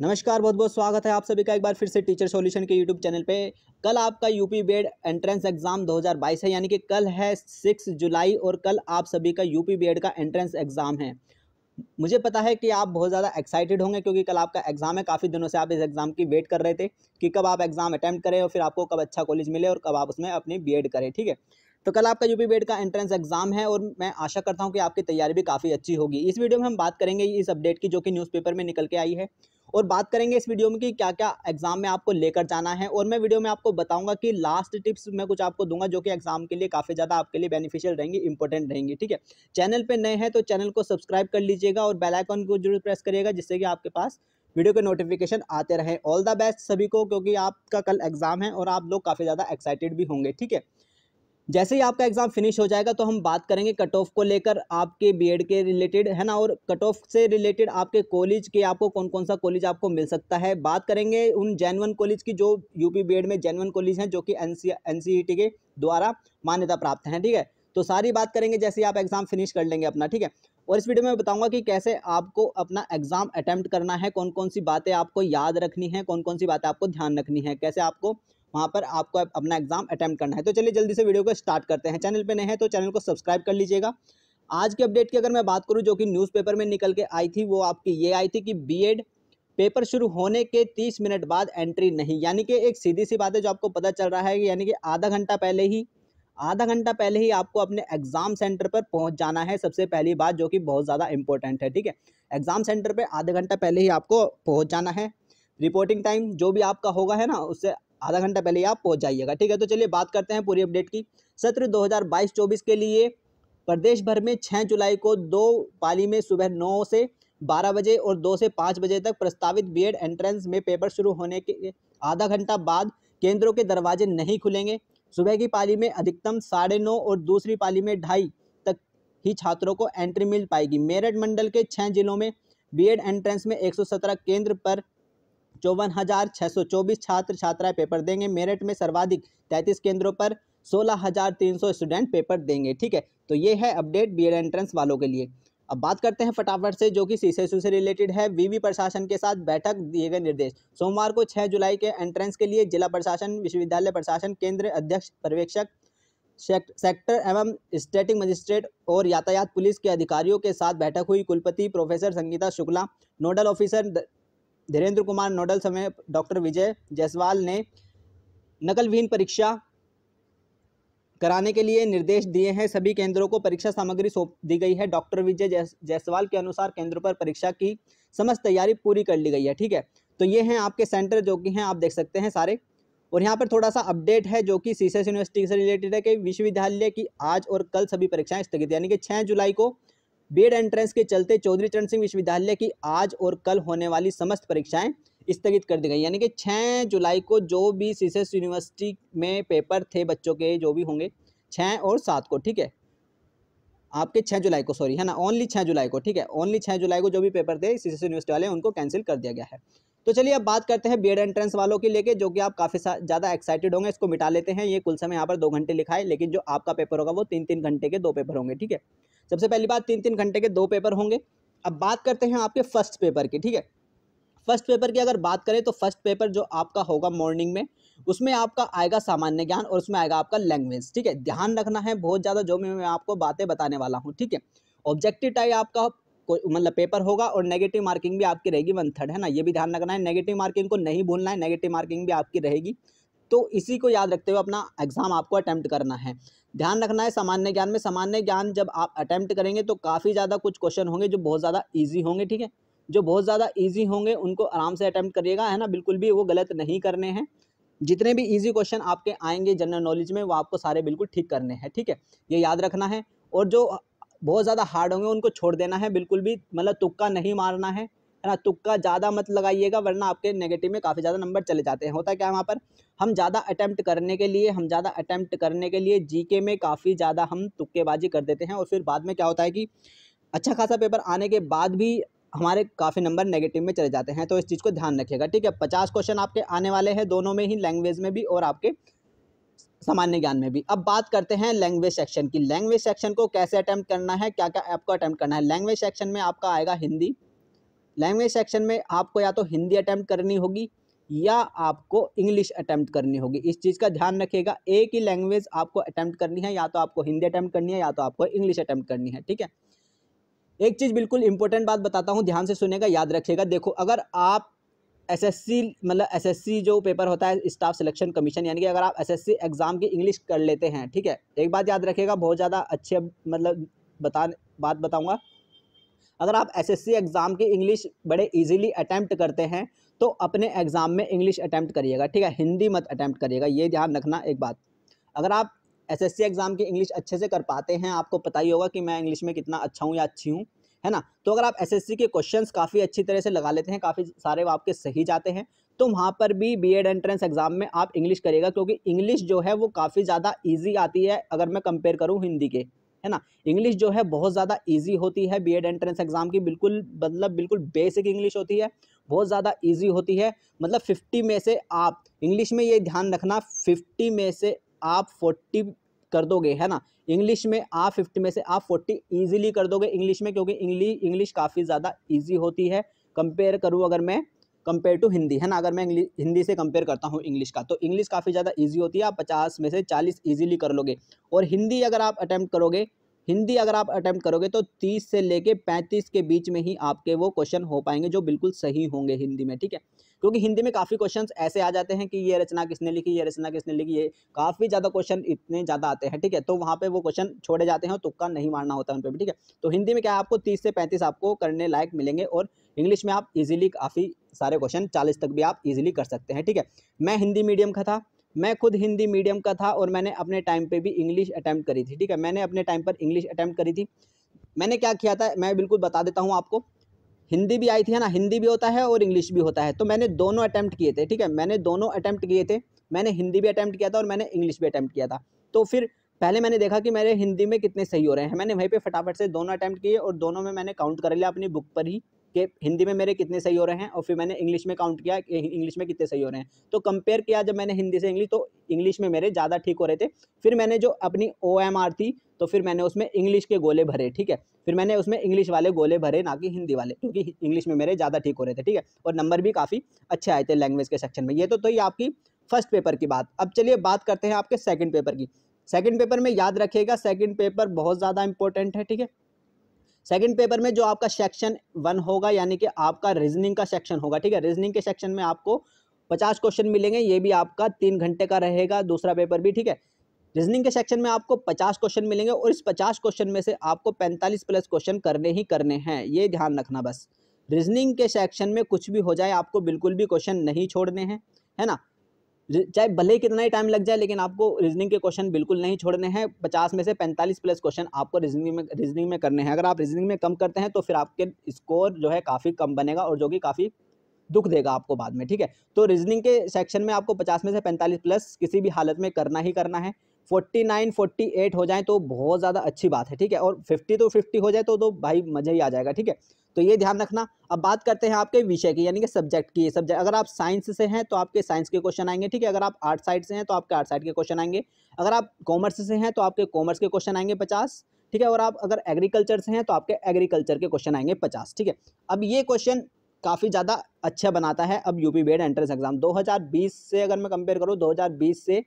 नमस्कार, बहुत बहुत स्वागत है आप सभी का एक बार फिर से टीचर सॉल्यूशन के यूट्यूब चैनल पे। कल आपका यूपी बीएड एंट्रेंस एग्जाम 2022 है, यानी कि कल है 6 जुलाई और कल आप सभी का यूपी बीएड का एंट्रेंस एग्जाम है। मुझे पता है कि आप बहुत ज़्यादा एक्साइटेड होंगे क्योंकि कल आपका एग्जाम है। काफ़ी दिनों से आप इस एग्जाम की वेट कर रहे थे कि कब आप एग्जाम अटैम्प्ट करें और फिर आपको कब अच्छा कॉलेज मिले और कब आप उसमें अपनी बीएड करें। ठीक है, तो कल आपका यूपी बीएड का एंट्रेंस एग्जाम है और मैं आशा करता हूं कि आपकी तैयारी भी काफ़ी अच्छी होगी। इस वीडियो में हम बात करेंगे इस अपडेट की जो कि न्यूज़पेपर में निकल के आई है, और बात करेंगे इस वीडियो में कि क्या क्या एग्जाम में आपको लेकर जाना है। और मैं वीडियो में आपको बताऊंगा कि लास्ट टिप्स मैं कुछ आपको दूंगा जो कि एग्जाम के लिए काफ़ी ज़्यादा आपके लिए बेनिफिशियल रहेंगी, इंपॉर्टेंट रहेंगी। ठीक है, चैनल पे नए हैं तो चैनल को सब्सक्राइब कर लीजिएगा और बेल आइकन को जरूर प्रेस करिएगा जिससे कि आपके पास वीडियो के नोटिफिकेशन आते रहे। ऑल द बेस्ट सभी को, क्योंकि आपका कल एग्जाम है और आप लोग काफ़ी ज़्यादा एक्साइटेड भी होंगे। ठीक है, जैसे ही आपका एग्जाम फिनिश हो जाएगा तो हम बात करेंगे कट ऑफ को लेकर, आपके बीएड के रिलेटेड है ना, और कट ऑफ से रिलेटेड आपके कॉलेज के आपको कौन कौन सा कॉलेज आपको मिल सकता है। बात करेंगे उन जेन्युइन कॉलेज की जो यूपी बीएड में जेन्युइन कॉलेज हैं जो कि एनसीईटी के द्वारा मान्यता प्राप्त हैं। ठीक है, तो सारी बात करेंगे जैसे ही आप एग्जाम फिनिश कर लेंगे अपना। ठीक है, और इस वीडियो में बताऊंगा कि कैसे आपको अपना एग्जाम अटेम्प्ट करना है, कौन कौन सी बातें आपको याद रखनी है, कौन कौन सी बातें आपको ध्यान रखनी है, कैसे आपको वहाँ पर आपको अपना एग्जाम अटेम्प्ट करना है। तो चलिए जल्दी से वीडियो को स्टार्ट करते हैं। चैनल पे नए हैं तो चैनल को सब्सक्राइब कर लीजिएगा। आज के अपडेट की अगर मैं बात करूँ जो कि न्यूज़पेपर में निकल के आई थी, वो आपकी ये आई थी कि बीएड पेपर शुरू होने के 30 मिनट बाद एंट्री नहीं, यानी कि एक सीधी सी बात है जो आपको पता चल रहा है कि यानी कि आधा घंटा पहले ही आपको अपने एग्जाम सेंटर पर पहुंच जाना है। सबसे पहली बात जो कि बहुत ज़्यादा इंपॉर्टेंट है। ठीक है, एग्जाम सेंटर पे आधे घंटा पहले ही आपको पहुंच जाना है। रिपोर्टिंग टाइम जो भी आपका होगा है ना, उससे आधा घंटा पहले ही आप पहुंच जाइएगा। ठीक है, तो चलिए बात करते हैं पूरी अपडेट की। सत्र 2022-24 के लिए प्रदेश भर में 6 जुलाई को 2 पाली में सुबह 9 से 12 बजे और 2 से 5 बजे तक प्रस्तावित बीएड एंट्रेंस में पेपर शुरू होने के आधा घंटा बाद केंद्रों के दरवाजे नहीं खुलेंगे। सुबह की पाली में अधिकतम 9:30 और दूसरी पाली में 2:30 तक ही छात्रों को एंट्री मिल पाएगी। मेरठ मंडल के 6 जिलों में बीएड एंट्रेंस में 117 केंद्र पर 54,624 छात्र छात्राएं पेपर देंगे। मेरठ में सर्वाधिक 33 केंद्रों पर 16,300 स्टूडेंट पेपर देंगे। ठीक है, तो ये है अपडेट बीएड एंट्रेंस वालों के लिए। अब बात करते हैं फटाफट से जो कि सीसेसू से रिलेटेड है। वीवी प्रशासन के साथ बैठक, दिए गए निर्देश। सोमवार को 6 जुलाई के एंट्रेंस के लिए जिला प्रशासन, विश्वविद्यालय प्रशासन, केंद्र अध्यक्ष, पर्यवेक्षक, सेक्टर एवं स्टैटिक मजिस्ट्रेट और यातायात पुलिस के अधिकारियों के साथ बैठक हुई। कुलपति professor Sangeeta Shukla, nodal officer Dhirendra Kumar, nodal समय डॉक्टर विजय जायसवाल ने नकलविहीन परीक्षा कराने के लिए निर्देश दिए हैं। सभी केंद्रों को परीक्षा सामग्री सौंप दी गई है। डॉक्टर विजय जायसवाल के अनुसार केंद्रों पर परीक्षा की समस्त तैयारी पूरी कर ली गई है। ठीक है, तो ये हैं आपके सेंटर जो कि हैं, आप देख सकते हैं सारे। और यहाँ पर थोड़ा सा अपडेट है जो कि सीसेस यूनिवर्सिटी से रिलेटेड है कि विश्वविद्यालय की आज और कल सभी परीक्षाएं स्थगित, यानी कि 6 जुलाई को बीएड एंट्रेंस के चलते चौधरी चरण सिंह विश्वविद्यालय की आज और कल होने वाली समस्त परीक्षाएं स्थगित कर दी गई। यानी कि 6 जुलाई को जो भी सीसेस यूनिवर्सिटी में पेपर थे बच्चों के, जो भी होंगे 6 और 7 को, ठीक है, आपके 6 जुलाई को, सॉरी है ना, ओनली 6 जुलाई को। ठीक है, ओनली 6 जुलाई को जो भी पेपर थे सीसेस यूनिवर्सिटी वाले, उनको कैंसिल कर दिया गया है। तो चलिए अब बात करते हैं बीएड एंट्रेंस वालों के लेके, जो कि आप काफ़ी ज़्यादा एक्साइटेड होंगे। इसको मिटा लेते हैं। ये कुल समय यहाँ पर 2 घंटे लिखा है, लेकिन जो आपका पेपर होगा वो 3-3 घंटे के 2 पेपर होंगे। ठीक है, सबसे पहली बात 3-3 घंटे के 2 पेपर होंगे। अब बात करते हैं आपके फर्स्ट पेपर की। ठीक है, फर्स्ट पेपर की अगर बात करें तो फर्स्ट पेपर जो आपका होगा मॉर्निंग में, उसमें आपका आएगा सामान्य ज्ञान और उसमें आएगा आपका लैंग्वेज। ठीक है, ध्यान रखना है बहुत ज़्यादा जो मैं आपको बातें बताने वाला हूँ। ठीक है, ऑब्जेक्टिव टाइप आपका मतलब पेपर होगा और नेगेटिव मार्किंग भी आपकी रहेगी 1/3, है ना, ये भी ध्यान रखना है। नेगेटिव मार्किंग को नहीं भूलना है, नेगेटिव मार्किंग भी आपकी रहेगी। तो इसी को याद रखते हुए अपना एग्जाम आपको अटेम्प्ट करना है। ध्यान रखना है सामान्य ज्ञान में, सामान्य ज्ञान जब आप अटेम्प्ट करेंगे तो काफ़ी ज़्यादा कुछ क्वेश्चन होंगे जो बहुत ज़्यादा ईजी होंगे। ठीक है, जो बहुत ज़्यादा ईजी होंगे उनको आराम से अटेम्प्ट करिएगा, है ना, बिल्कुल भी वो गलत नहीं करने हैं। जितने भी इजी क्वेश्चन आपके आएंगे जनरल नॉलेज में, वो आपको सारे बिल्कुल ठीक करने हैं। ठीक है, ये याद रखना है। और जो बहुत ज़्यादा हार्ड होंगे उनको छोड़ देना है, बिल्कुल भी मतलब तुक्का नहीं मारना है ना, तुक्का ज़्यादा मत लगाइएगा वरना आपके नेगेटिव में काफ़ी ज़्यादा नंबर चले जाते हैं। होता क्या है वहाँ पर, हम ज़्यादा अटेम्प्ट करने के लिए जीके में काफ़ी ज़्यादा हम तुक्केबाजी कर देते हैं और फिर बाद में क्या होता है कि अच्छा खासा पेपर आने के बाद भी हमारे काफ़ी नंबर नेगेटिव में चले जाते हैं। तो इस चीज़ को ध्यान रखिएगा। ठीक है, 50 क्वेश्चन आपके आने वाले हैं, दोनों में ही, लैंग्वेज में भी और आपके सामान्य ज्ञान में भी। अब बात करते हैं लैंग्वेज सेक्शन की। लैंग्वेज सेक्शन को कैसे अटेम्प्ट करना है, क्या क्या आपको अटेम्प्ट करना है। लैंग्वेज सेक्शन में आपका आएगा हिंदी, लैंग्वेज सेक्शन में आपको या तो हिंदी अटैम्प्ट करनी होगी या आपको इंग्लिश अटैम्प्ट करनी होगी। इस चीज़ का ध्यान रखिएगा, एक ही लैंग्वेज आपको अटैम्प्ट करनी है, या तो आपको हिंदी अटैम्प्ट करनी है या तो आपको इंग्लिश अटैम्प्ट करनी है, ठीक है। एक चीज़ बिल्कुल इंपॉर्टेंट बात बताता हूँ, ध्यान से सुनेगा, याद रखिएगा। देखो, अगर आप एसएससी मतलब एसएससी जो पेपर होता है स्टाफ सिलेक्शन कमीशन, यानी कि अगर आप एसएससी एग्जाम की इंग्लिश कर लेते हैं, ठीक है, एक बात याद रखिएगा, बहुत ज़्यादा अच्छे मतलब बात बताऊंगा। अगर आप एसएससी एग्जाम की इंग्लिश बड़े इजीली अटैम्प्ट करते हैं तो अपने एग्जाम में इंग्लिश अटैम्प्ट करिएगा, ठीक है, हिंदी मत अटैम्प्ट करिएगा, ये ध्यान रखना एक बात। अगर आप एसएससी एग्जाम की इंग्लिश अच्छे से कर पाते हैं, आपको पता ही होगा कि मैं इंग्लिश में कितना अच्छा हूँ या अच्छी हूँ, है ना। तो अगर आप एसएससी के क्वेश्चंस काफ़ी अच्छी तरह से लगा लेते हैं, काफ़ी सारे आपके सही जाते हैं, तो वहाँ पर भी बीएड एंट्रेंस एग्जाम में आप इंग्लिश करिएगा, क्योंकि इंग्लिश जो है वो काफ़ी ज़्यादा ईजी आती है अगर मैं कंपेयर करूँ हिंदी के, है ना। इंग्लिश जो है बहुत ज़्यादा ईजी होती है बीएड एंट्रेंस एग्जाम की, बिल्कुल मतलब बिल्कुल बेसिक इंग्लिश होती है, बहुत ज़्यादा ईजी होती है। मतलब 50 में से आप इंग्लिश में, ये ध्यान रखना, 50 में से आप 40 कर दोगे, है ना। इंग्लिश में आप 50 में से आप 40 ईजिली कर दोगे इंग्लिश में, क्योंकि इंग्लिश काफ़ी ज़्यादा ईजी होती है कंपेयर करूँ अगर मैं कंपेयर टू हिंदी, है ना। अगर मैं हिंदी से कंपेयर करता हूँ इंग्लिश का, तो इंग्लिश काफ़ी ज़्यादा ईजी होती है, आप 50 में से 40 ईजिली कर लोगे। और हिंदी अगर आप अटैम्प्ट करोगे तो 30 से लेके 35 के बीच में ही आपके वो क्वेश्चन हो पाएंगे जो बिल्कुल सही होंगे हिंदी में, ठीक है। क्योंकि हिंदी में काफ़ी क्वेश्चंस ऐसे आ जाते हैं कि ये रचना किसने लिखी, ये रचना किसने लिखी, ये काफ़ी ज़्यादा क्वेश्चन इतने ज़्यादा आते हैं, ठीक है। तो वहाँ पे वो क्वेश्चन छोड़े जाते हैं और तुक्का नहीं मारना होता है उन पर भी, ठीक है। तो हिंदी में क्या है, आपको 30 से 35 आपको करने लायक मिलेंगे, और इंग्लिश में आप इजीली काफ़ी सारे क्वेश्चन 40 तक भी आप इजीली कर सकते हैं, ठीक है। मैं हिंदी मीडियम का था, मैं खुद हिंदी मीडियम का था, और मैंने अपने टाइम पे भी इंग्लिश अटैम्प्ट करी थी, ठीक है। मैंने अपने टाइम पर इंग्लिश अटैम्प्ट करी थी। मैंने क्या किया था, मैं बिल्कुल बता देता हूँ आपको। हिंदी भी आई थी, है ना, हिंदी भी होता है और इंग्लिश भी होता है, तो मैंने दोनों अटैम्प्ट किए थे, ठीक है। मैंने दोनों अटैम्प्ट किए थे, मैंने हिंदी भी अटैम्प्ट किया था और मैंने इंग्लिश भी अटैम्प्ट किया था। तो फिर पहले मैंने देखा कि मेरे हिंदी में कितने सही हो रहे हैं, मैंने वहीं पे फटाफट से दोनों अटैम्प्ट किए और दोनों में मैंने काउंट कर लिया अपनी बुक पर ही कि हिंदी में मेरे कितने सही हो रहे हैं, और फिर मैंने इंग्लिश में काउंट किया कि इंग्लिश में कितने सही हो रहे हैं। तो कंपेयर किया जब मैंने हिंदी से इंग्लिश, तो इंग्लिश में मेरे ज़्यादा ठीक हो रहे थे। फिर मैंने जो अपनी OMR थी, तो फिर मैंने उसमें इंग्लिश के गोले भरे, ठीक है। फिर मैंने उसमें इंग्लिश वाले गोले भरे, ना कि हिंदी वाले, क्योंकि इंग्लिश में मेरे ज़्यादा ठीक हो रहे थे, ठीक है। और नंबर भी काफ़ी अच्छे आए थे लैंग्वेज के सेक्शन में। ये तो ही आपकी फर्स्ट पेपर की बात। अब चलिए बात करते हैं आपके सेकंड पेपर की। सेकंड पेपर में याद रखिएगा, सेकंड पेपर बहुत ज़्यादा इंपॉर्टेंट है, ठीक है। सेकंड पेपर में जो आपका सेक्शन 1 होगा, यानी कि आपका रीजनिंग का सेक्शन होगा, ठीक है। रीजनिंग के सेक्शन में आपको 50 क्वेश्चन मिलेंगे, ये भी आपका 3 घंटे का रहेगा, दूसरा पेपर भी, ठीक है। रीजनिंग के सेक्शन में आपको 50 क्वेश्चन मिलेंगे, और इस 50 क्वेश्चन में से आपको 45 प्लस क्वेश्चन करने ही करने हैं, ये ध्यान रखना बस। रीजनिंग के सेक्शन में कुछ भी हो जाए, आपको बिल्कुल भी क्वेश्चन नहीं छोड़ने हैं, है ना। चाहे भले ही कितना ही टाइम लग जाए, लेकिन आपको रीजनिंग के क्वेश्चन बिल्कुल नहीं छोड़ने हैं। 50 में से 45 प्लस क्वेश्चन आपको रीजनिंग में करने हैं। अगर आप रीजनिंग में कम करते हैं तो फिर आपके स्कोर जो है काफ़ी कम बनेगा, और जो कि काफ़ी दुख देगा आपको बाद में, ठीक है। तो रीजनिंग के सेक्शन में आपको 50 में से 45 प्लस किसी भी हालत में करना ही करना है। 49 48 हो जाए तो बहुत ज़्यादा अच्छी बात है, ठीक है। और 50 तो 50 हो जाए तो भाई मज़ा ही आ जाएगा, ठीक है। तो ये ध्यान रखना। अब बात करते हैं आपके विषय की, यानी कि सब्जेक्ट की। सब्जेक्ट अगर आप साइंस से हैं तो आपके साइंस के क्वेश्चन आएंगे, ठीक है। अगर आप आर्ट साइड से हैं तो आपके आर्ट साइड के क्वेश्चन आएंगे। अगर आप कॉमर्स से हैं तो आपके कॉमर्स के क्वेश्चन आएंगे 50, ठीक है। और आप अगर एग्रीकल्चर से हैं तो आपके एग्रीकल्चर के क्वेश्चन आएंगे 50, ठीक है। अब ये क्वेश्चन काफ़ी ज़्यादा अच्छा बनाता है अब यूपी बीएड एंट्रेंस एग्जाम 2020 से। अगर मैं कंपेयर करूँ 2020 से,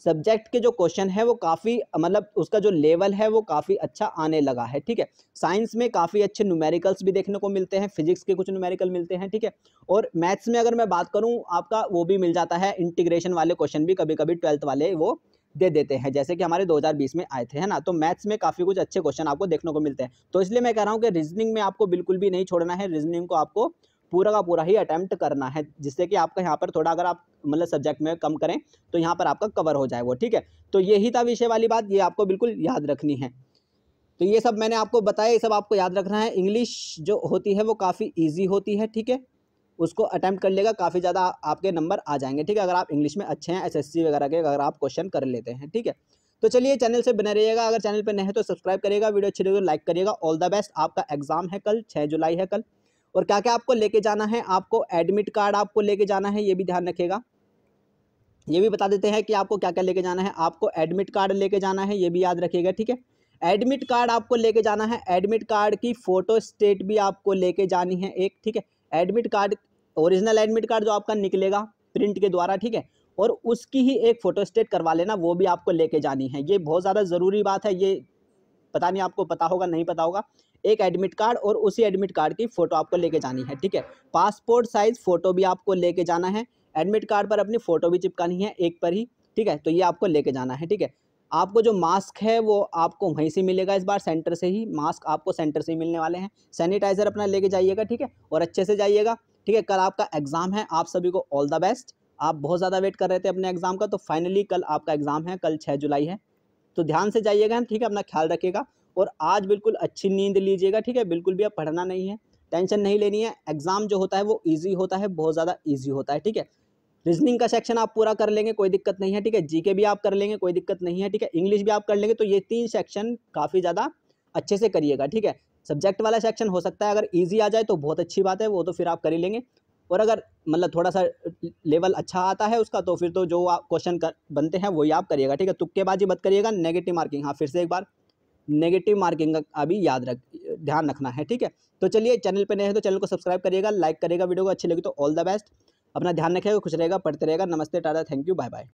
सब्जेक्ट के जो क्वेश्चन है वो काफ़ी मतलब उसका जो लेवल है वो काफ़ी अच्छा आने लगा है, ठीक है। साइंस में काफ़ी अच्छे न्यूमेरिकल्स भी देखने को मिलते हैं, फिजिक्स के कुछ न्यूमेरिकल मिलते हैं, ठीक है। और मैथ्स में अगर मैं बात करूं, आपका वो भी मिल जाता है, इंटीग्रेशन वाले क्वेश्चन भी कभी कभी 12th वाले वो दे देते हैं, जैसे कि हमारे 2020 में आए थे, है ना। तो मैथ्स में काफ़ी कुछ अच्छे क्वेश्चन आपको देखने को मिलते हैं। तो इसलिए मैं कह रहा हूँ कि रीजनिंग में आपको बिल्कुल भी नहीं छोड़ना है, रीजनिंग को आपको पूरा का पूरा ही अटैम्प्ट करना है, जिससे कि आपका यहाँ पर थोड़ा, अगर आप मतलब सब्जेक्ट में कम करें तो यहाँ पर आपका कवर हो जाए वो, ठीक है। तो यही था विषय वाली बात, ये आपको बिल्कुल याद रखनी है। तो ये सब मैंने आपको बताया, ये सब आपको याद रखना है। इंग्लिश जो होती है वो काफ़ी ईजी होती है, ठीक है। उसको अटैम्प्ट कर लेगा, काफ़ी ज़्यादा आपके नंबर आ जाएंगे, ठीक है। अगर आप इंग्लिश में अच्छे हैं, एसएससी वगैरह के अगर आप क्वेश्चन कर लेते हैं, ठीक है। तो चलिए चैनल से बने रहिएगा, अगर चैनल पर नए हैं तो सब्सक्राइब करिएगा, वीडियो अच्छी लगी तो लाइक करिएगा। All the best. आपका एग्जाम है कल, 6 जुलाई है कल। और क्या क्या आपको लेके जाना है, आपको एडमिट कार्ड आपको लेके जाना है, ये भी ध्यान रखिएगा। ये भी बता देते हैं कि आपको क्या क्या लेके जाना है। आपको एडमिट कार्ड लेके जाना है, ये भी याद रखिएगा, ठीक है। एडमिट कार्ड आपको लेके जाना है, एडमिट कार्ड की फ़ोटो स्टेट भी आपको लेके जानी है एक, ठीक है। Admit card, original admit card जो आपका निकलेगा प्रिंट के द्वारा, ठीक है, और उसकी ही एक फ़ोटो स्टेट करवा लेना, वो भी आपको लेके जानी है। ये बहुत ज़्यादा ज़रूरी बात है, ये पता नहीं आपको पता होगा नहीं पता होगा। एक एडमिट कार्ड और उसी एडमिट कार्ड की फ़ोटो आपको लेके जानी है, ठीक है। पासपोर्ट साइज़ फ़ोटो भी आपको लेके जाना है, एडमिट कार्ड पर अपनी फ़ोटो भी चिपकानी है एक पर ही, ठीक है। तो ये आपको लेके जाना है, ठीक है। आपको जो मास्क है वो आपको वहीं से मिलेगा, इस बार सेंटर से ही मास्क आपको सेंटर से ही मिलने वाले हैं। सैनिटाइज़र अपना लेके जाइएगा, ठीक है, और अच्छे से जाइएगा, ठीक है। कल आपका एग्ज़ाम है, आप सभी को ऑल द बेस्ट। आप बहुत ज़्यादा वेट कर रहे थे अपने एग्ज़ाम का, तो फाइनली कल आपका एग्ज़ाम है, कल 6 जुलाई है। तो ध्यान से जाइएगा, ठीक है, अपना ख्याल रखिएगा और आज बिल्कुल अच्छी नींद लीजिएगा, ठीक है। बिल्कुल भी अब पढ़ना नहीं है, टेंशन नहीं लेनी है। एग्ज़ाम जो होता है वो ईज़ी होता है, बहुत ज़्यादा ईज़ी होता है, ठीक है। रीजनिंग का सेक्शन आप पूरा कर लेंगे, कोई दिक्कत नहीं है, ठीक है। जीके भी आप कर लेंगे, कोई दिक्कत नहीं है, ठीक है। इंग्लिश भी आप कर लेंगे, तो ये 3 सेक्शन काफ़ी ज़्यादा अच्छे से करिएगा, ठीक है। सब्जेक्ट वाला सेक्शन हो सकता है अगर ईज़ी आ जाए तो बहुत अच्छी बात है, वो तो फिर आप कर ही लेंगे। और अगर मतलब थोड़ा-सा लेवल अच्छा आता है उसका, तो फिर तो जो आप क्वेश्चन कर बनते हैं वही आप करिएगा, ठीक है। तुक्केबाजी मत करिएगा, नेगेटिव मार्किंग, हाँ, फिर से एक बार नेगेटिव मार्किंग का अभी ध्यान रखना है, ठीक है। तो चलिए, चैनल पे नए हैं तो चैनल को सब्सक्राइब करिएगा, लाइक करिएगा, वीडियो को अच्छी लगी तो ऑल द बेस्ट। अपना ध्यान रखिएगा, खुश रहेगा, पढ़ते रहेगा। नमस्ते, tata, thank you, bye bye.